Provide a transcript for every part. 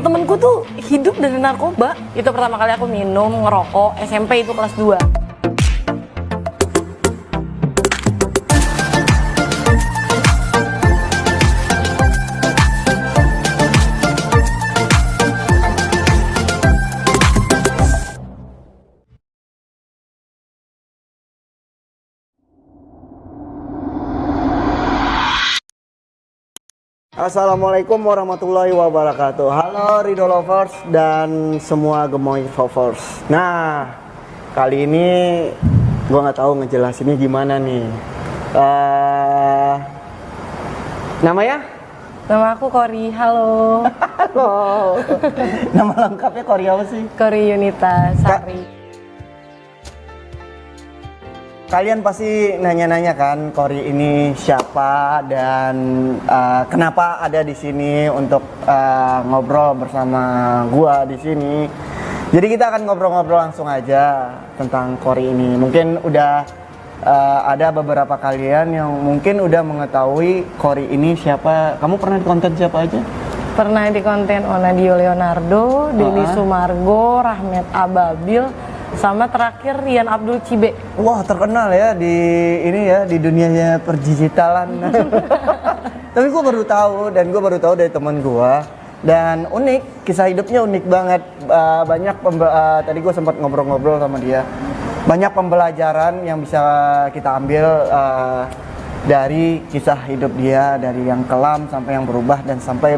temen-temenku tuh hidup dari narkoba. Itu pertama kali aku minum, ngerokok, SMP itu kelas 2. Assalamualaikum warahmatullahi wabarakatuh. Halo Ridho Lovers dan semua Gemoy Lovers. Nah, kali ini gua nggak tahu ngejelasinnya gimana nih. Namanya? Nama aku Kori, halo. Halo. Nama lengkapnya Kori apa sih? Kori Yunita Sari. Kalian pasti nanya-nanya kan, Kori ini siapa dan kenapa ada di sini untuk ngobrol bersama gua di sini. Jadi kita akan ngobrol-ngobrol langsung aja tentang Kori ini. Mungkin udah ada beberapa kalian yang mungkin udah mengetahui Kori ini siapa. Kamu pernah di konten siapa aja? Pernah di konten Onadio Leonardo, Deli Sumargo, Rahmat Ababil, sama terakhir Rian Abdul Cibe. Wah, terkenal ya di ini ya, di dunianya perdigitalan. Tapi gue baru tahu dari teman gue, dan unik, kisah hidupnya unik banget. Banyak tadi gue sempat ngobrol-ngobrol sama dia. Banyak pembelajaran yang bisa kita ambil dari kisah hidup dia, dari yang kelam sampai yang berubah dan sampai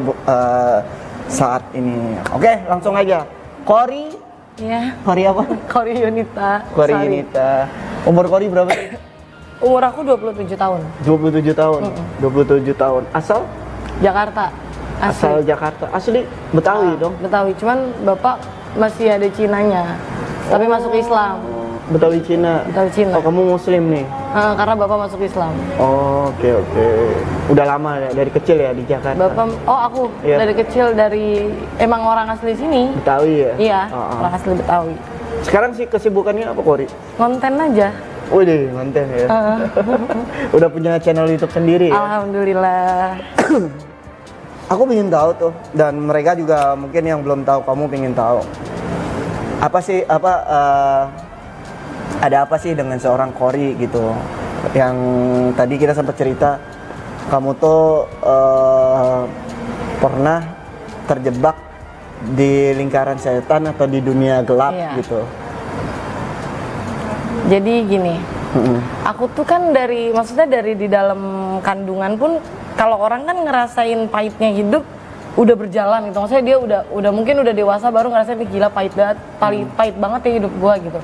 saat ini. Oke, langsung aja. Kori. Iya. Kori apa? Kori Yunita. Kori Sari. Yunita. Umur Kori berapa sih? Umur aku 27 tahun. 27 tahun. 27 tahun. Asal? Jakarta. Asal Jakarta. Asli Betawi dong. Betawi, cuman bapak masih ada Cinanya. Tapi masuk Islam. Betawi Cina. Betawi Cina. Oh, kamu muslim nih. Karena bapak masuk Islam. Oh, oke. Udah lama ya, dari kecil ya di Jakarta. Aku Iya. dari kecil, dari emang orang asli sini. Betawi ya? Iya, Oh. orang asli Betawi. Sekarang sih kesibukannya apa, Kori? Konten aja. Wih, konten ya. Udah punya channel YouTube sendiri ya? Alhamdulillah. Aku pengen tahu tuh, dan mereka juga mungkin yang belum tahu, kamu pengen tahu. Ada apa sih dengan seorang Kori gitu? Yang tadi kita sempat cerita, kamu tuh pernah terjebak di lingkaran setan atau di dunia gelap gitu. Jadi gini, aku tuh kan maksudnya dari di dalam kandungan pun, kalau orang kan ngerasain pahitnya hidup udah berjalan gitu, maksudnya dia udah mungkin udah dewasa baru ngerasain gila pahit banget ya hidup gua gitu.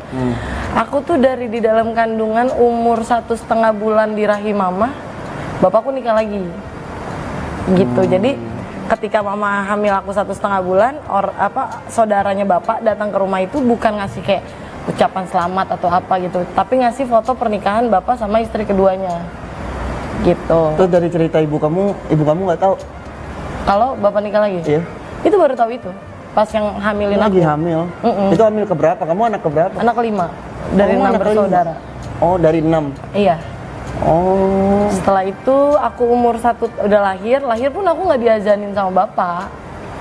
Aku tuh dari di dalam kandungan umur 1,5 bulan di rahim mama, bapakku nikah lagi gitu. Jadi ketika mama hamil aku 1,5 bulan, saudaranya bapak datang ke rumah itu bukan ngasih kayak ucapan selamat atau apa gitu, tapi ngasih foto pernikahan bapak sama istri keduanya gitu. Terus dari cerita ibu kamu nggak tahu kalau bapak nikah lagi? Iya. Itu baru tahu itu pas yang hamilin lagi aku. hamil. Itu hamil keberapa? Kamu anak keberapa? Anak kelima dari 6 bersaudara. Oh, dari 6. Iya. Oh. Setelah itu aku umur 1 udah lahir pun aku nggak diazanin sama bapak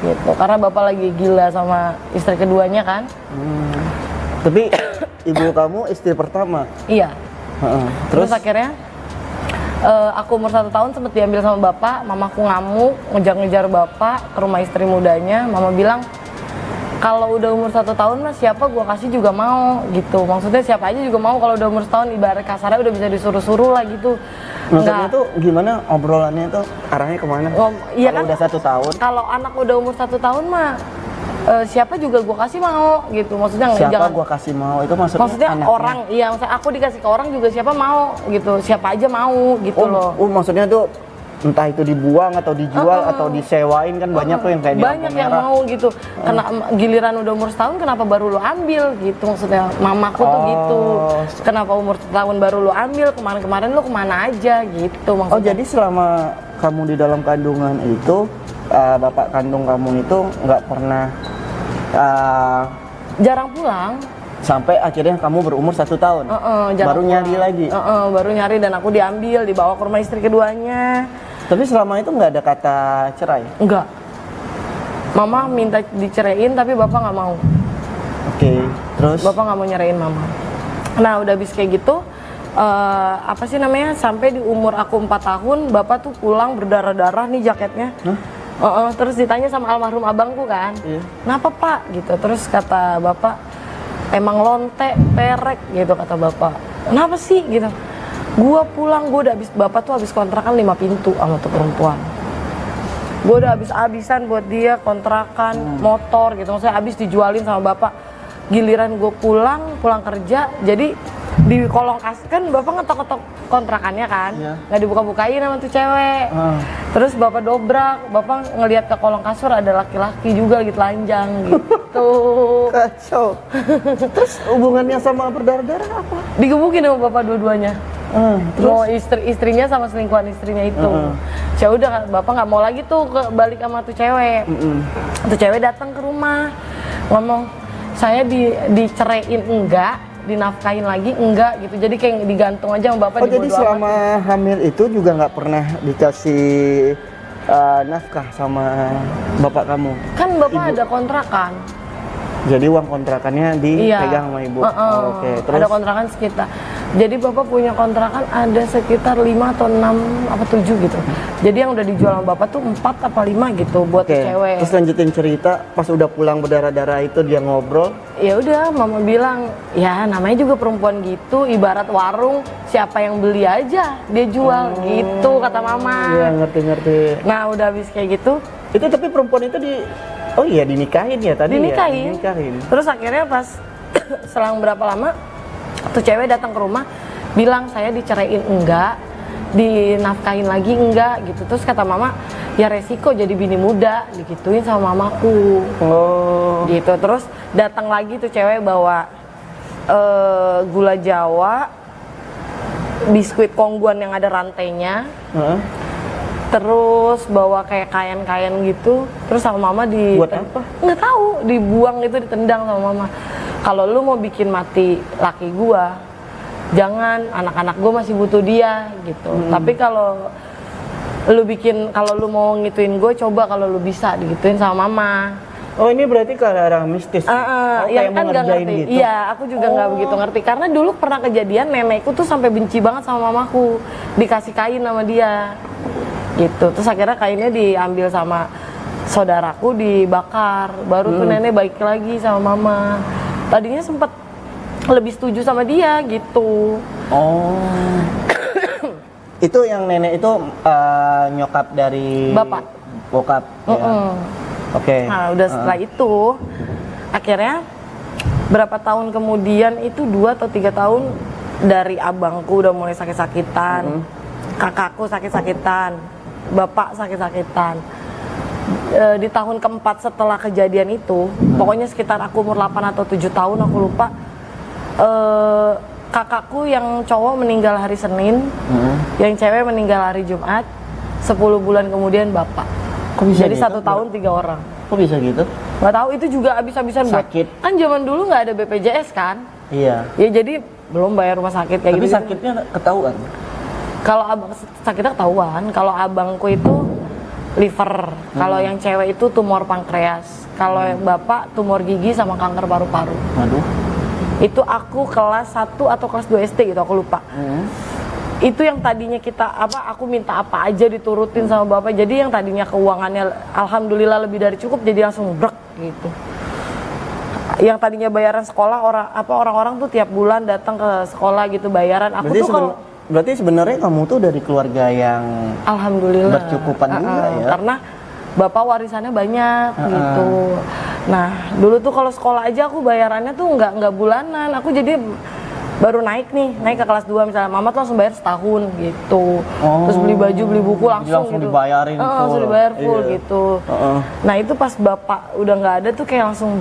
gitu, karena bapak lagi gila sama istri keduanya kan. Tapi ibu kamu istri pertama? Iya. Terus akhirnya aku umur 1 tahun sempat diambil sama bapak. Mamaku ngamuk, ngejar-ngejar bapak ke rumah istri mudanya. Mama bilang, kalau udah umur 1 tahun mas siapa gua kasih juga mau gitu. Maksudnya siapa aja juga mau kalau udah umur 1 tahun, ibarat kasarnya udah bisa disuruh-suruh lah gitu. maksudnya tuh gimana obrolannya tuh arahnya kemana? Iya kalau kan, udah 1 tahun? Kalau anak udah umur 1 tahun mah siapa juga gua kasih mau gitu. Maksudnya Siapa gua kasih mau itu maksudnya anaknya? Orang, iya maksudnya aku dikasih ke orang juga siapa mau gitu. Siapa aja mau gitu loh. Maksudnya tuh entah itu dibuang atau dijual atau disewain kan banyak tuh yang kayak banyak yang mau gitu. Kena giliran udah umur 1 tahun kenapa baru lo ambil gitu, maksudnya mamaku tuh gitu. Kenapa umur 1 tahun baru lo ambil, kemarin-kemarin lo kemana aja gitu maksudnya. Oh, jadi selama kamu di dalam kandungan itu bapak kandung kamu itu nggak pernah jarang pulang sampai akhirnya kamu berumur 1 tahun baru nyari lagi. Baru nyari dan aku diambil, dibawa ke rumah istri keduanya. Tapi selama itu nggak ada kata cerai? Enggak. Mama minta diceraiin tapi bapak nggak mau. Oke, terus? Bapak nggak mau nyerain mama. Nah udah habis kayak gitu, apa sih namanya, sampai di umur aku 4 tahun, bapak tuh pulang berdarah-darah nih jaketnya. Terus ditanya sama almarhum abangku kan, kenapa pak? Gitu. Terus kata bapak, emang lonte, perek gitu kata bapak. Kenapa sih gitu? Gua pulang, gua udah habis, bapak tuh habis kontrakan 5 pintu sama tuh perempuan. Gua udah habis-habisan buat dia kontrakan, motor gitu, maksudnya habis dijualin sama bapak. Giliran gue pulang kerja, jadi di kolong kasur kan bapak ngetok-ngetok kontrakannya kan, nggak dibuka-bukain sama tuh cewek. Terus bapak dobrak, bapak ngelihat ke kolong kasur ada laki-laki juga lagi telanjang gitu. Kacau. Terus hubungannya sama berdarah-darah apa? Digebukin sama bapak dua-duanya. Mau istrinya sama selingkuhan istrinya itu. Ya udah, bapak nggak mau lagi tuh balik sama tuh cewek. Tuh cewek datang ke rumah ngomong, saya diceraiin enggak, dinafkahin lagi enggak gitu. Jadi kayak digantung aja sama bapak. Jadi selama hamil itu juga nggak pernah dikasih nafkah sama bapak kamu? Kan bapak ada kontrakan. Jadi uang kontrakannya dipegang sama ibu? Oke, terus? Ada kontrakan sekitar. Jadi bapak punya kontrakan ada sekitar 5 atau 6 apa 7 gitu. Jadi yang udah dijual sama bapak tuh 4 apa 5 gitu buat cewek. Terus lanjutin cerita, pas udah pulang berdarah-darah itu dia ngobrol. Ya udah, mama bilang, ya namanya juga perempuan gitu, ibarat warung, siapa yang beli aja dia jual gitu kata mama. Iya, ngerti. Nah udah habis kayak gitu. Itu tapi perempuan itu dinikahin ya tadi? Dinikahin. Terus akhirnya pas selang berapa lama tuh cewek datang ke rumah bilang saya diceraiin enggak, dinafkahin lagi enggak gitu. Terus kata mama, ya resiko jadi bini muda, digituin sama mamaku. Gitu. Terus datang lagi tuh cewek bawa gula Jawa, biskuit kongguan yang ada rantainya. Terus bawa kayak kain-kain gitu. Terus sama mama buat apa? Nggak tahu, dibuang itu, ditendang sama mama. Kalau lu mau bikin mati laki gua, jangan, anak-anak gua masih butuh dia gitu. Tapi kalau lu mau ngituin gua, coba kalau lu bisa, digituin sama mama. Oh, ini berarti karena mistis. Yang kan nggak ngerti. Gitu. Iya, aku juga nggak begitu ngerti karena dulu pernah kejadian nenekku tuh sampai benci banget sama mamaku, dikasih kain sama dia. Gitu. Terus akhirnya kainnya diambil sama saudaraku, dibakar. Baru tuh nenek baik lagi sama mama. Tadinya sempet lebih setuju sama dia gitu. Itu yang nenek itu nyokap dari bapak, bokap. Oke. Nah udah setelah itu akhirnya berapa tahun kemudian itu 2 atau 3 tahun dari abangku udah mulai sakit-sakitan, kakakku sakit-sakitan, bapak sakit-sakitan. Di tahun keempat setelah kejadian itu, pokoknya sekitar aku umur 8 atau 7 tahun aku lupa, kakakku yang cowok meninggal hari Senin, yang cewek meninggal hari Jumat, 10 bulan kemudian bapak. Jadi gitu? 1 tahun 3 orang. Kok bisa gitu? Nggak tahu, itu juga habis-habisan sakit. Kan zaman dulu nggak ada BPJS kan? Iya. Ya jadi belum bayar rumah sakit kayak gitu. Tapi sakitnya ketahuan? Kalau abang sakitnya ketahuan, kalau abangku itu liver, kalau yang cewek itu tumor pankreas, kalau yang bapak tumor gigi sama kanker paru-paru. Waduh. Itu aku kelas 1 atau kelas 2 SD gitu, aku lupa. Itu yang tadinya aku minta apa aja diturutin sama bapak. Jadi yang tadinya keuangannya alhamdulillah lebih dari cukup, jadi langsung brek gitu. Yang tadinya bayaran sekolah orang-orang tuh tiap bulan datang ke sekolah gitu bayaran. Berarti sebenarnya kamu tuh dari keluarga yang alhamdulillah bercukupan juga ya. Karena bapak warisannya banyak gitu. Nah, dulu tuh kalau sekolah aja aku bayarannya tuh nggak bulanan. Aku jadi baru naik ke kelas 2 misalnya, mama tuh langsung bayar setahun gitu. Terus beli baju, beli buku langsung gitu. Dibayarin full. Langsung dibayar full gitu. Nah, itu pas bapak udah nggak ada tuh kayak langsung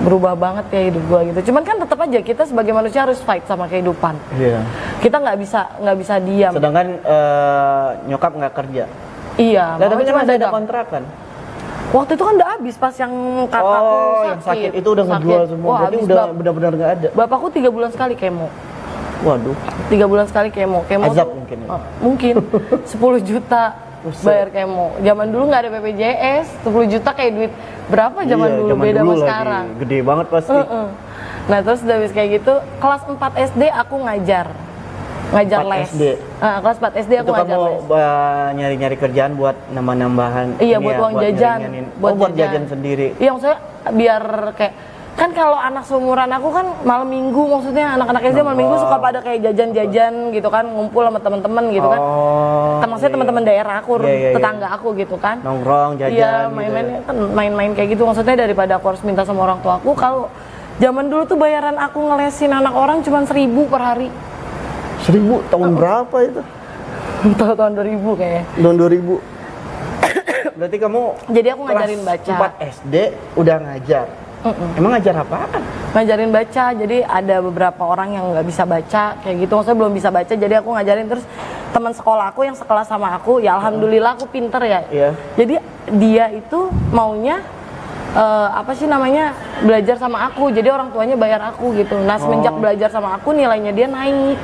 berubah banget ya hidup gua gitu. Cuman kan tetap aja kita sebagai manusia harus fight sama kehidupan. Kita nggak bisa diam. Sedangkan nyokap nggak kerja. Iya. Tapi kan ada kontrakan. Waktu itu kan udah habis pas yang kakakku yang sakit itu udah ngejual semua. Jadi udah benar-benar nggak ada. Bapakku 3 bulan sekali kemo. Waduh. 3 bulan sekali kemo. Azab mungkin. Mungkin 10 juta Buset. bayar kemo. Zaman dulu nggak ada BPJS, 10 juta kayak duit berapa zaman Iya, dulu, zaman beda dulu sama lagi. sekarang. Gede banget pasti. Nah terus udah habis kayak gitu, kelas 4 SD aku ngajar 4 les. SD? Kelas 4 SD aku Itu ngajar kamu les. nyari-nyari kerjaan buat nambah-nambahan. Iya, ini buat ya, uang jajan. buat jajan sendiri. Iya maksudnya biar kayak kan kalau anak seumuran aku kan malam minggu, maksudnya anak-anak SD malam minggu suka pada kayak jajan-jajan gitu kan, ngumpul sama teman-teman gitu kan. Maksudnya iya. teman-teman daerah aku, Iya, iya, iya. tetangga aku gitu kan. Nongkrong, jajan Iya, gitu main-main ya. kan main-main kayak gitu. Maksudnya daripada aku harus minta sama orang tua aku, kalau zaman dulu tuh bayaran aku ngelesin anak orang cuma 1.000 per hari. 1.000 tahun berapa itu? Tahun 2000 kayaknya. Tahun 2000. Berarti kamu Jadi aku ngajarin kelas baca. 4 SD udah ngajar. Emang ngajar apaan? Ngajarin baca, jadi ada beberapa orang yang nggak bisa baca kayak gitu, maksudnya belum bisa baca, jadi aku ngajarin. Terus teman sekolah aku yang sekelas sama aku, ya alhamdulillah aku pinter ya. Iya. Jadi dia itu maunya apa sih namanya, belajar sama aku, jadi orang tuanya bayar aku gitu. Nah semenjak belajar sama aku nilainya dia naik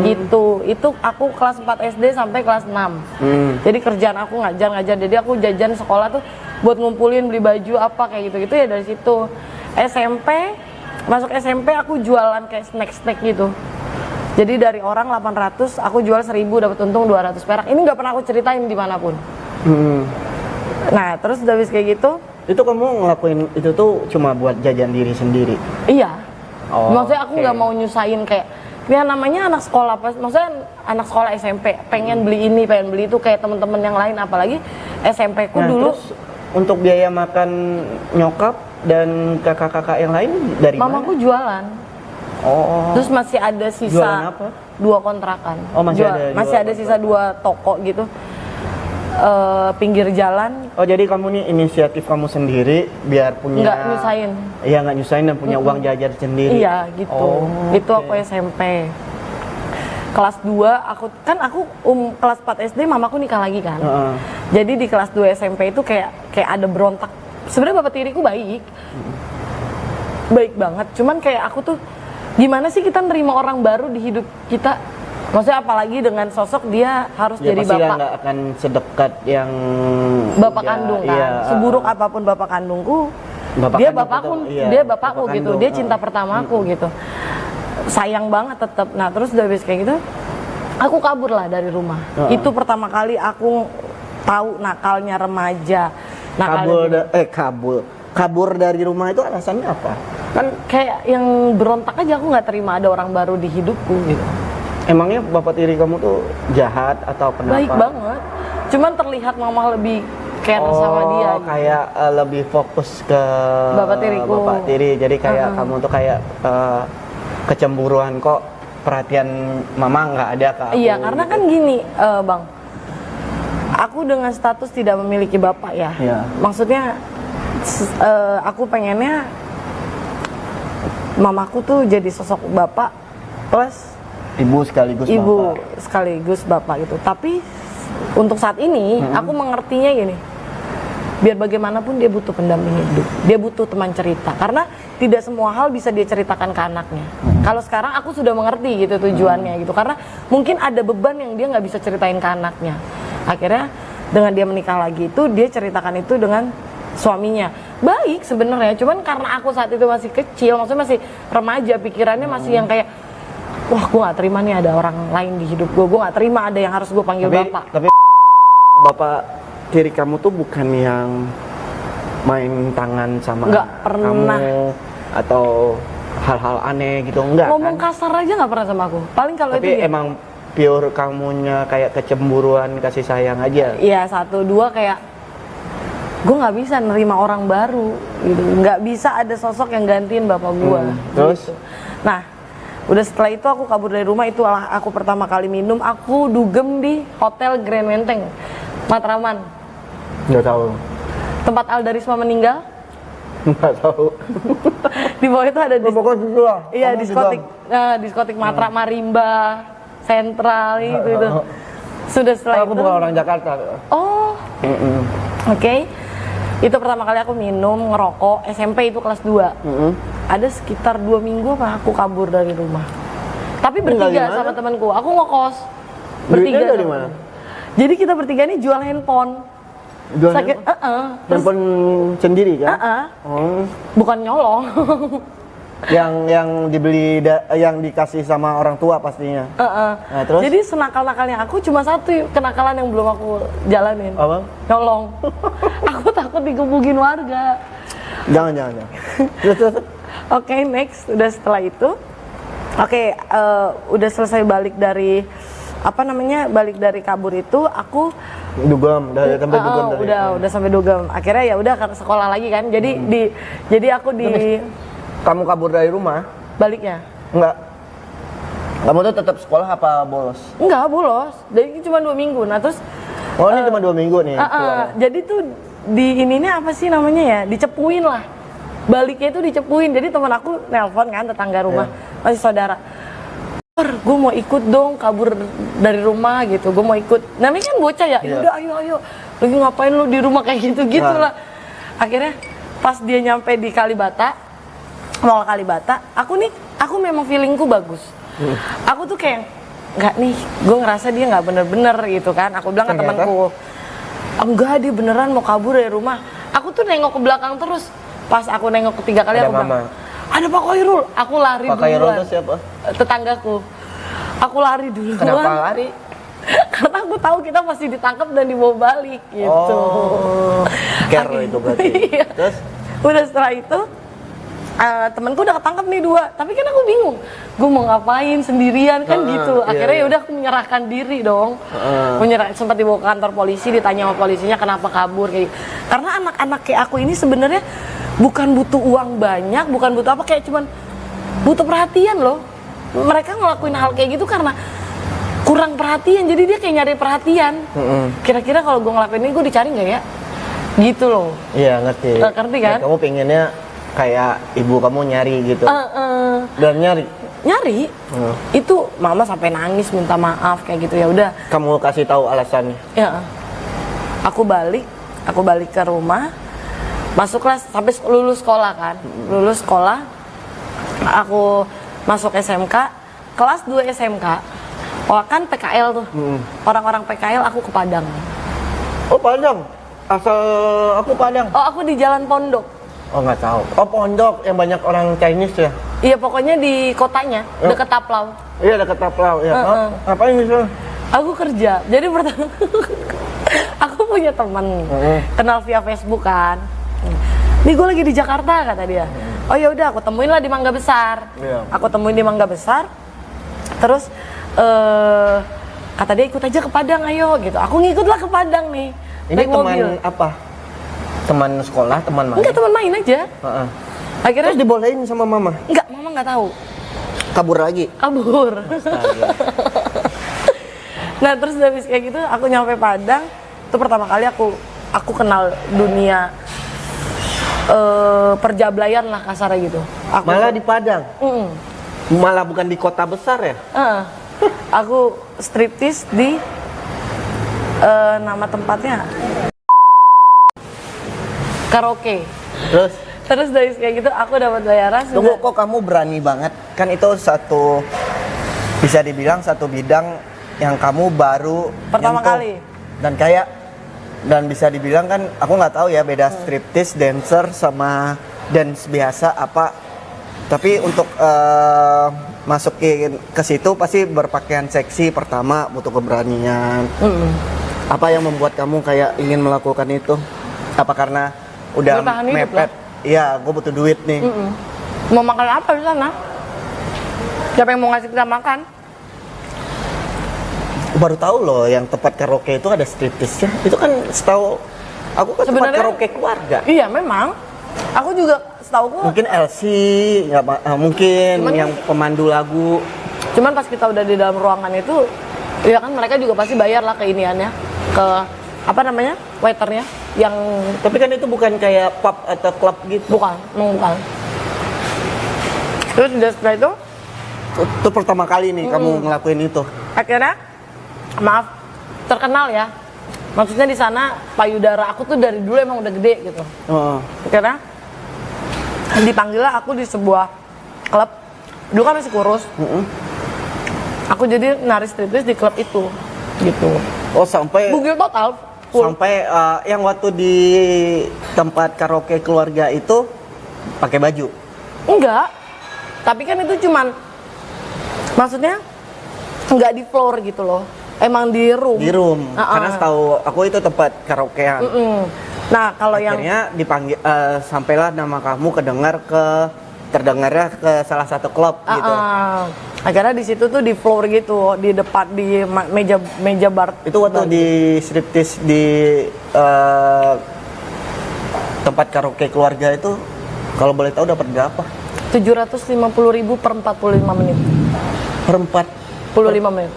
gitu. Itu aku kelas 4 SD sampai kelas 6. Jadi kerjaan aku ngajar, jadi aku jajan sekolah tuh buat ngumpulin beli baju apa kayak gitu ya dari situ. Masuk SMP aku jualan kayak snack gitu. Jadi dari orang 800 aku jual 1.000 dapat untung 200 perak. Ini nggak pernah aku ceritain dimanapun. Nah terus udah habis kayak gitu, Itu kamu ngelakuin itu tuh cuma buat jajan diri sendiri? iya. Oh, Maksudnya aku nggak oke. mau nyusahin kayak ya namanya anak sekolah, maksudnya anak sekolah SMP pengen beli ini, pengen beli itu kayak temen-temen yang lain, apalagi SMP ku Nah, dulu. terus untuk biaya makan nyokap dan kakak-kakak yang lain dari mana? Mamaku jualan. Oh. Terus masih ada sisa Jualan apa? 2 kontrakan. Oh, masih ada sisa 2 toko gitu. Pinggir jalan. Oh, jadi kamu nih inisiatif kamu sendiri biar punya Nggak nyusahin. Iya, nggak nyusahin dan punya uang jajan sendiri. Iya gitu. Oh, Itu oke. aku SMP. Kelas 2 aku kelas 4 SD mamaku nikah lagi kan. Heeh. Jadi di kelas 2 SMP itu kayak ada berontak. Sebenarnya bapak tiriku baik. Baik banget. Cuman kayak aku tuh gimana sih kita nerima orang baru di hidup kita? Maksudnya apalagi dengan sosok dia harus Ya, jadi pasti bapak. nggak akan sedekat yang Bapak ya, kandung kan. iya, Seburuk apapun bapak kandungku, Bapak dia kandung bapakku, betul, iya, dia bapakku bapak gitu. kandung, Dia cinta pertamaku gitu. Sayang banget tetap. Nah, terus udah habis kayak gitu, aku kabur lah dari rumah. Itu pertama kali aku tahu nakalnya remaja. Kabur dari rumah itu alasannya apa? Kan Kayak yang berontak aja, aku nggak terima ada orang baru di hidupku gitu. emangnya bapak tiri kamu tuh jahat atau kenapa? Baik banget. Cuman terlihat mama lebih care sama dia. Gitu. Kayak lebih fokus ke Bapak tiriku. Bapak tiri. Jadi kayak kamu tuh kayak kecemburuan kok, perhatian mama nggak ada ke aku. Iya, karena gitu. kan gini, Bang. Aku dengan status tidak memiliki bapak ya. Iya. Maksudnya aku pengennya mamaku tuh jadi sosok bapak plus Ibu sekaligus ibu bapak. sekaligus bapak gitu. Tapi untuk saat ini aku mengertinya gini. Biar bagaimanapun dia butuh pendamping hidup. Dia butuh teman cerita. Karena tidak semua hal bisa dia ceritakan ke anaknya. Kalau sekarang aku sudah mengerti gitu tujuannya gitu. Karena mungkin ada beban yang dia nggak bisa ceritain ke anaknya. Akhirnya dengan dia menikah lagi itu dia ceritakan itu dengan suaminya. Baik sebenarnya, cuman karena aku saat itu masih kecil, maksudnya masih remaja, pikirannya masih yang kayak wah gue nggak terima nih ada orang lain di hidup gue nggak terima ada yang harus gue panggil bapak. Tapi bapak tiri kamu tuh bukan yang main tangan sama Nggak pernah. kamu atau hal-hal aneh gitu, enggak Ngomong kan? kasar aja nggak pernah sama aku. Paling kalau Tapi itu dia. emang pure kamunya kayak kecemburuan, kasih sayang aja. Iya 1-2 kayak gue nggak bisa nerima orang baru gitu, nggak bisa ada sosok yang gantiin bapak gue. Terus? Gitu. Nah udah setelah itu aku kabur dari rumah, itulah aku pertama kali minum. Aku dugem di Hotel Grand Menteng Matraman, Nggak tahu. tempat Aldarisma meninggal. Nggak tahu. Di bawah itu ada Pokoknya gitu lah. iya Kamu diskotik, diskotik Matra, Marimba, Sentral itu. Sudah setelah Aku itu. bukan orang Jakarta. Oh, oke. Itu pertama kali aku minum, ngerokok, SMP itu kelas 2. Ada sekitar 2 minggu apa aku kabur dari rumah. Tapi Tinggal di bertiga mana? sama temanku. Aku ngekos. Duitnya Bertiga dari sama mana? temen. Jadi kita bertiga nih jual handphone. Jual Sakit, handphone sendiri kan? bukan nyolong. yang dibeli yang dikasih sama orang tua pastinya. Nah, terus? Jadi senakal-nakalnya aku cuma satu kenakalan yang belum aku jalanin. Apa? Nyolong. Aku takut digebukin warga. Jangan. Terus. Oke, next. Udah setelah itu, udah selesai balik dari balik dari kabur itu, aku dugem dari sampai dugem dari. Udah sampai dugem. Akhirnya ya udah ke sekolah lagi kan. Jadi aku di Kamu kabur dari rumah? baliknya. Enggak. Kamu tuh tetap sekolah apa bolos? Enggak, bolos. Jadi cuma 2 minggu. Nah, terus Ini cuma 2 minggu nih. jadi tuh di ininya apa sih namanya ya? Dicepuin lah. Baliknya itu dicepuin. Jadi teman aku nelpon kan, tetangga rumah, masih saudara. Gue mau ikut dong kabur dari rumah gitu. Gue mau ikut. Namanya kan bocah ya. Udah ayo. Lagi ngapain lu di rumah kayak gitu lah. Akhirnya pas dia nyampe di Kalibata, Mall Kalibata, aku memang feelingku bagus. Aku tuh kayak nggak nih, gue ngerasa dia nggak bener-bener gitu kan. Aku bilang ke temanku, enggak, dia beneran mau kabur dari rumah. Aku tuh nengok ke belakang terus. Pas aku nengok ketiga kali, aku bilang, ada Pak Khairul. Aku lari duluan. Pak Khairul itu siapa? Tetanggaku. Aku lari duluan. Kenapa lari? Karena aku tahu kita pasti ditangkap dan dibawa balik gitu. Care itu berarti. Iya. Terus? Udah setelah itu, temanku udah ketangkap nih 2, tapi kan aku bingung, gue mau ngapain sendirian kan gitu. Akhirnya ya udah aku menyerahkan diri dong. Sempat dibawa ke kantor polisi, ditanya sama polisinya kenapa kabur kayak. Karena anak-anak kayak aku ini sebenarnya bukan butuh uang banyak, bukan butuh apa, kayak cuman butuh perhatian loh. Mereka ngelakuin hal kayak gitu karena kurang perhatian, jadi dia kayak nyari perhatian. Kira-kira kalau gue ngelakuin ini gue dicari nggak ya? Gitu loh. Iya, ngerti. Ngerti kan? Kamu pengennya kayak ibu kamu nyari gitu. Dan nyari. Itu mama sampai nangis minta maaf kayak gitu. Ya udah. Kamu kasih tahu alasannya. Ya. Aku balik ke rumah. Masuklah sampai lulus sekolah kan. Lulus sekolah. Aku masuk SMK, kelas 2 SMK. Oh kan PKL tuh. Orang-orang PKL aku ke Padang. Oh, Padang. Asal aku Padang. Oh, aku di Jalan Pondok. Oh, nggak tahu. Oh, Pondok yang banyak orang Chinese ya? Iya, pokoknya di kotanya, deket Taplau. Iya, deket Taplau ya. Ngapain di sana? Aku kerja. Jadi pertama aku punya teman kenal via Facebook kan. Nih gue lagi di Jakarta kata dia. Oh ya udah, aku temuin lah di Mangga Besar. Aku temuin di Mangga Besar. Terus kata dia ikut aja ke Padang, ayo gitu. Aku ngikutlah ke Padang nih. Ini teman mobil. Apa? Teman sekolah, teman main? Enggak, teman main aja. Akhirnya terus dibolehin sama mama? Enggak, mama nggak tahu. Kabur lagi? Kabur. Nah terus habis kayak gitu aku nyampe Padang. Itu pertama kali aku kenal dunia perjablayan lah kasarnya gitu. Malah di Padang? Malah bukan di kota besar ya? Aku striptis di nama tempatnya karaoke. Terus dari kayak gitu aku dapat bayaran. Tunggu, kok kamu berani banget? Kan itu bisa dibilang satu bidang yang kamu baru pertama kali. Dan bisa dibilang kan aku nggak tahu ya beda striptease dancer sama dance biasa apa. Tapi untuk masukin ke situ pasti berpakaian seksi, pertama butuh keberanian. Apa yang membuat kamu kayak ingin melakukan itu? Apa karena udah mepet? Iya, gue butuh duit nih. Mau makan apa di sana? Siapa yang mau ngasih kita makan? Baru tahu loh yang tempat karaoke itu ada striptease-nya. Itu kan setahu aku kan tempat karaoke keluarga. Iya, memang. Aku juga setahu mungkin LC, mungkin cuman, yang pemandu lagu. Cuman pas kita udah di dalam ruangan itu, ya kan mereka juga pasti bayar lah ke iniannya, ke apa namanya, waiternya. Yang tapi kan itu bukan kayak pub atau klub gitu. Bukan. Terus udah setelah itu pertama kali nih kamu ngelakuin itu. Akhirnya, maaf, terkenal ya. Maksudnya di sana payudara aku tuh dari dulu emang udah gede gitu. Akhirnya dipanggil lah aku di sebuah klub. Dulu kan masih kurus. Aku jadi nari striptease di klub itu gitu. Oh sampai Bugil total. Full. sampai yang waktu di tempat karaoke keluarga itu pakai baju. Enggak. Tapi kan itu cuman maksudnya enggak di floor gitu loh. Emang di room. Di room. Karena setahu aku itu tempat karaokean. Nah, kalau yang Akhirnya dipanggil sampailah nama kamu terdengarnya ke salah satu klub gitu. akhirnya di situ tuh di floor gitu, di depan di meja bar. Itu waktu di striptease di tempat karaoke keluarga itu, kalau boleh tahu dapat berapa? 750.000 per 45 menit. Per 45 menit.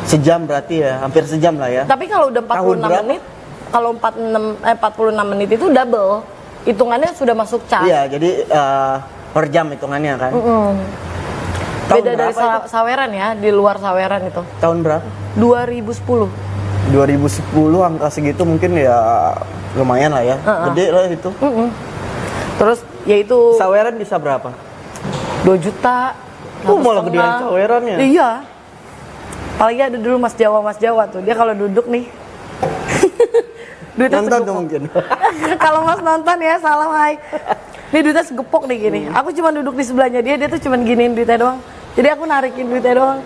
sejam berarti ya, hampir sejam lah ya. Tapi kalau udah 46 berapa? menit, kalau 46 menit itu double. Hitungannya sudah masuk cas. Iya, jadi per jam hitungannya kan. Tahun Beda dari berapa itu? Saweran ya, di luar Saweran itu. Tahun berapa? 2010. 2010 angka segitu mungkin ya lumayan lah ya. Gede lah itu. Terus yaitu Saweran bisa berapa? 2 juta. Malah 1,5. gedean sawerannya. Iya. Apalagi ada dulu Mas Jawa tuh. Dia kalau duduk nih. Duitnya Nonton tuh segepok. mungkin. Kalau Mas nonton ya, salam hai. Ini duitnya segepok nih gini. Aku cuma duduk di sebelahnya dia tuh cuma giniin duitnya doang. Jadi aku narikin duitnya doang.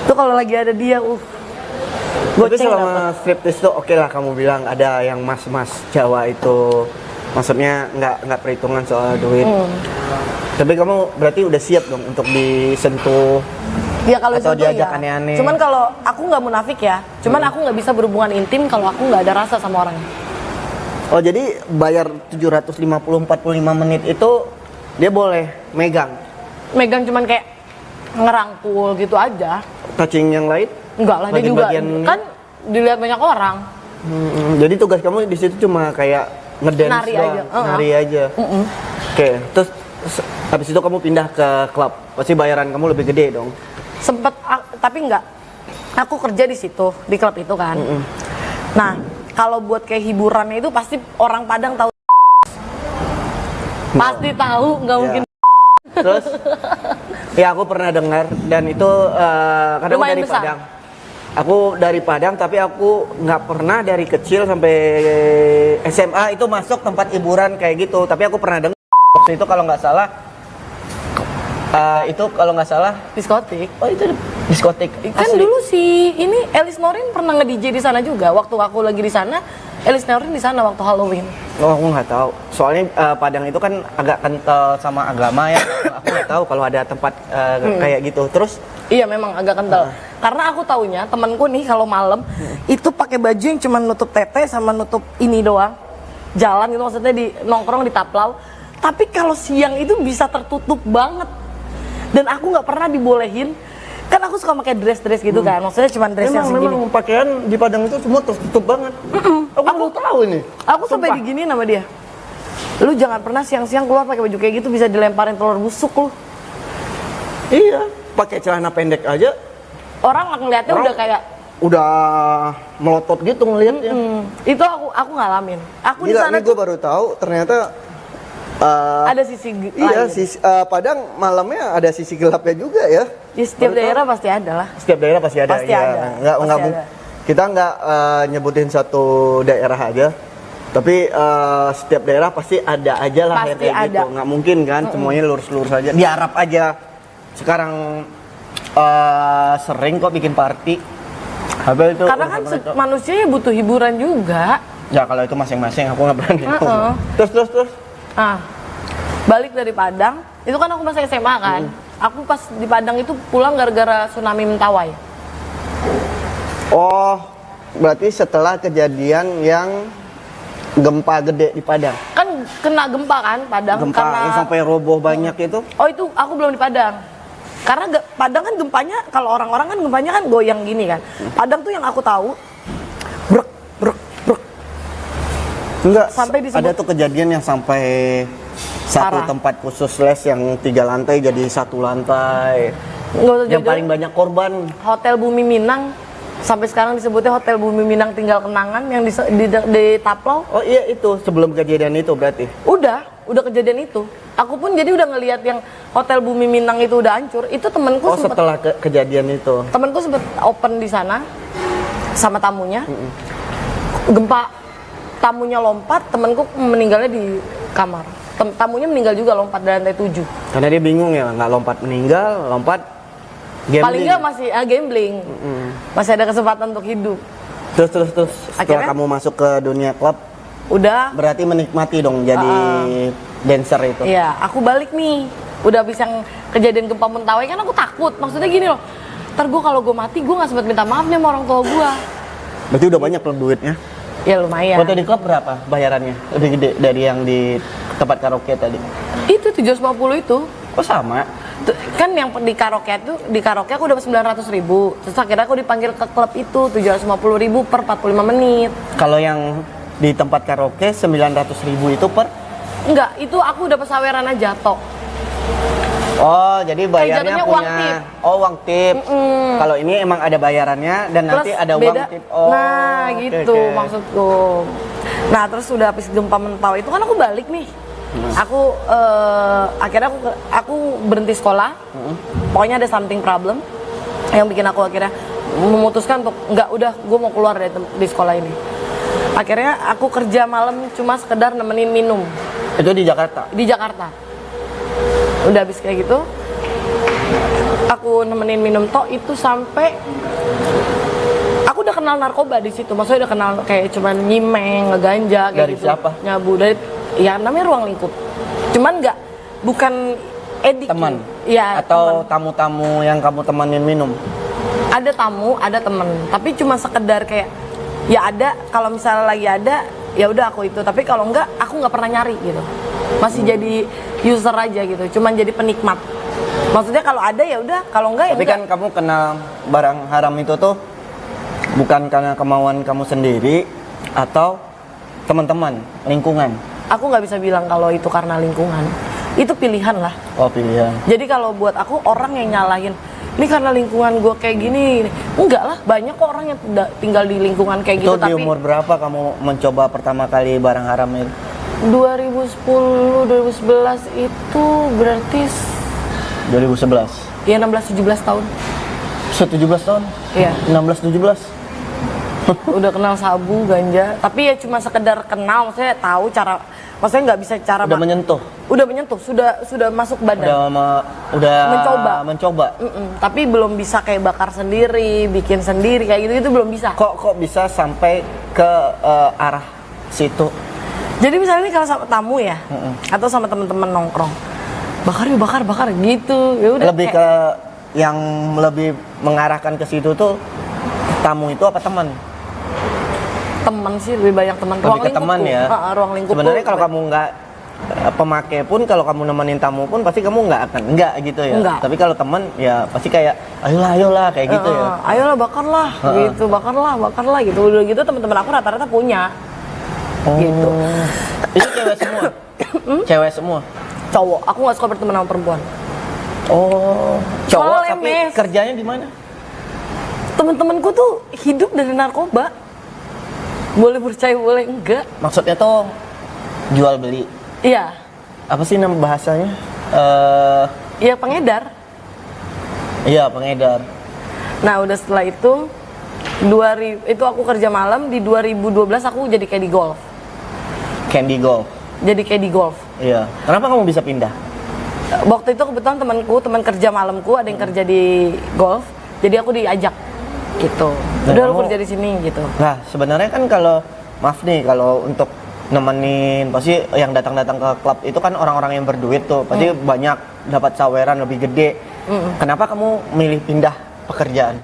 Tuh kalau lagi ada dia, Tapi goceng selama dapat. striptease tuh oke lah kamu bilang ada yang mas-mas Jawa itu, maksudnya nggak perhitungan soal duit. Tapi kamu berarti udah siap dong untuk disentuh Ya kalau atau itu tuh diajak ya. aneh-aneh. Cuman kalau aku nggak munafik ya. Cuman aku nggak bisa berhubungan intim kalau aku nggak ada rasa sama orangnya. Oh jadi bayar 750 45 menit itu dia boleh megang, Megang cuman kayak ngerangkul gitu aja. touching yang lain? Enggak lah, dia juga Bagian-bagian ini? kan dilihat banyak orang. Jadi tugas kamu di situ cuma kayak ngedance Nari doang, aja. nari aja. Oke, terus habis itu kamu pindah ke klub, pasti bayaran kamu lebih gede dong. Sempet tapi enggak. Aku kerja di situ, di klub itu kan. Nah, kalau buat kayak hiburannya itu pasti orang Padang tahu. Pasti tahu, nggak mungkin. Terus ya aku pernah dengar dan itu karena aku Lumayan dari besar. Padang. Aku dari Padang tapi aku nggak pernah dari kecil sampai SMA itu masuk tempat hiburan kayak gitu. Tapi aku pernah dengar waktu itu kalau nggak salah Diskotik. oh itu diskotik Kan asli. dulu si ini Elis Norin pernah nge-DJ di sana juga. Waktu aku lagi di sana, Elis Norin di sana waktu Halloween. Oh aku nggak tahu. Soalnya Padang itu kan agak kental sama agama ya. Aku nggak tahu kalau ada tempat kayak gitu. Terus Iya memang agak kental. Karena aku taunya temanku nih kalau malam itu pakai baju yang cuma nutup tete sama nutup ini doang. Jalan gitu maksudnya di nongkrong di Taplau. Tapi kalau siang itu bisa tertutup banget. Dan aku nggak pernah dibolehin. Kan aku suka pakai dress gitu kan. Maksudnya cuma dress yang segini. memang pakaian di Padang itu semua tertutup banget. Aku baru tahu ini. Aku sampai diginiin sama dia. Lu jangan pernah siang-siang keluar pakai baju kayak gitu, bisa dilemparin telur busuk lu. Iya, pakai celana pendek aja Orang ngeliatnya Orang- udah kayak udah melotot gitu ngelihatnya. itu aku ngalamin. Aku di Gila, sana ini gue baru tahu ternyata ada sisi iya lain. Padang malamnya ada sisi gelapnya juga ya. Di setiap Baru daerah pasti ada lah. Setiap daerah pasti ada. Pasti iya. ada, Nggak, pasti nggak, ada. Kita nggak nyebutin satu daerah aja, tapi setiap daerah pasti ada aja lah Pasti yang kayak ada. gitu. Nggak mungkin kan semuanya lurus-lurus aja. Diharap aja. Sekarang sering kok bikin party. Habis itu Karena kan manusia ya butuh hiburan juga. ya kalau itu masing-masing aku nggak berani. Terus. Nah, balik dari Padang, itu kan aku masih SMA kan. Aku pas di Padang itu pulang gara-gara tsunami Mentawai. Oh, berarti setelah kejadian yang gempa gede di Padang. Kan kena gempa kan Padang Gempa karena yang sampai roboh banyak itu. Oh itu aku belum di Padang. Karena Padang kan gempanya kalau orang-orang kan gempanya kan goyang gini kan. Padang tuh yang aku tahu brek brek brek. Enggak, Sampai disebut- ada tuh kejadian yang sampai satu Parah. tempat khusus les yang 3 lantai jadi 1 lantai. Nggak usah Yang jauh-jauh. paling banyak korban. Hotel Bumi Minang sampai sekarang disebutnya Hotel Bumi Minang tinggal kenangan yang di Taplau. Oh iya itu sebelum kejadian itu berarti. Udah kejadian itu. Aku pun jadi udah ngelihat yang Hotel Bumi Minang itu udah hancur. Itu temanku Oh sempet setelah kejadian itu. temanku sempet open di sana. sama tamunya. Gempa tamunya lompat, temanku meninggalnya di kamar. Tamunya meninggal juga lompat dari lantai 7. Karena dia bingung ya, nggak lompat meninggal, lompat gambling. Paling nggak masih gambling. Masih ada kesempatan untuk hidup. Terus setelah Akhirnya? kamu masuk ke dunia klub, Udah. berarti menikmati dong jadi dancer itu. Iya, aku balik nih. Udah habis yang kejadian gempa Mentawai kan aku takut. Maksudnya gini loh. Ntar gue kalau gue mati, gue nggak sempat minta maaf nih sama orang tua gue. Berarti udah banyak loh duitnya. Ya lumayan. Waktu di klub berapa bayarannya? Lebih gede dari yang di tempat karaoke tadi? Itu 750 itu. Oh sama? Kan yang di karaoke aku dapat 900.000. Terus akhirnya aku dipanggil ke klub itu 750.000 per 45 menit. Kalau yang di tempat karaoke 900.000 itu per? Enggak, itu aku dapat saweran aja tok. Oh, jadi bayarnya jatuhnya punya uang tip. Oh, uang tip. Kalau ini emang ada bayarannya dan Plus nanti ada beda. uang tip. Oh. Nah, oke, gitu oke. maksudku. Nah, terus udah habis gempa Mentawai itu kan aku balik nih. Aku akhirnya aku berhenti sekolah. Pokoknya ada something problem yang bikin aku akhirnya memutuskan untuk enggak, udah gue mau keluar dari di sekolah ini. Akhirnya aku kerja malam cuma sekedar nemenin minum Itu di Jakarta? di Jakarta. Udah habis kayak gitu, aku nemenin minum tok itu sampai aku udah kenal narkoba di situ. Maksudnya udah kenal kayak cuman nyimeng, ngeganja kayak Dari gitu. siapa? Nyabu dari ya namanya ruang lingkup. Cuman bukan edik. Teman? Iya, Atau teman. tamu-tamu yang kamu temenin minum? Ada tamu, ada temen. Tapi cuma sekedar kayak ya ada, kalau misalnya lagi ada ya udah aku itu. Tapi kalau enggak, aku nggak pernah nyari gitu. Masih jadi user aja gitu. Cuman jadi penikmat. Maksudnya kalau ada ya udah, kalau enggak ya Tapi enggak. kan kamu kenal barang haram itu tuh bukan karena kemauan kamu sendiri atau teman-teman, lingkungan. Aku nggak bisa bilang kalau itu karena lingkungan. Itu pilihan lah. Oh, pilihan. Jadi kalau buat aku orang yang nyalahin ini karena lingkungan gue kayak gini, enggak lah, banyak kok orang yang tinggal di lingkungan kayak Itu gitu. di Tapi umur berapa kamu mencoba pertama kali barang haram itu? 2010, 2011 itu berarti 2011. ya 16-17 tahun. 17 tahun? Iya. 16-17? Udah kenal sabu, ganja, tapi ya cuma sekedar kenal, maksudnya tahu cara, maksudnya nggak bisa cara Udah menyentuh? udah menyentuh, sudah masuk badan. Udah Mencoba. Tapi belum bisa kayak bakar sendiri, bikin sendiri kayak gitu itu belum bisa. Kok bisa sampai ke arah situ? Jadi misalnya nih kalau sama tamu ya, atau sama teman-teman nongkrong, bakar gitu, ya udah. Lebih ke yang lebih mengarahkan ke situ tuh tamu itu apa teman? Teman sih, lebih banyak teman. Lebih ke teman ya. Ruang lingkup. Sebenarnya kalau kamu nggak pemakai pun, kalau kamu nemenin tamu pun pasti kamu nggak gitu ya. Enggak. Tapi kalau teman ya pasti kayak ayolah kayak gitu ya. Ayolah bakarlah, gitu, bakarlah gitu. Udah gitu teman-teman aku rata-rata punya. Gitu. Itu cewek semua? Cewek semua? Cowok, aku nggak suka berteman sama perempuan. Oh, cowok Soalnya tapi lemes. kerjanya di mana? Temen-temenku tuh hidup dari narkoba. Boleh percaya, boleh enggak. Maksudnya tuh jual beli. Iya, Apa sih nama bahasanya? iya pengedar. Iya, pengedar. Nah udah setelah itu, itu aku kerja malam, di 2012 aku jadi caddy golf. Candy golf. Jadi caddy golf. Iya. Kenapa kamu bisa pindah? Waktu itu kebetulan teman kerja malamku ada yang kerja di golf, jadi aku diajak gitu. Dan Udah lu kamu- kerja di sini gitu. Nah, sebenarnya kan kalau maaf nih, kalau untuk nemenin pasti yang datang-datang ke klub itu kan orang-orang yang berduit tuh, pasti banyak dapat saweran lebih gede. Kenapa kamu milih pindah pekerjaan?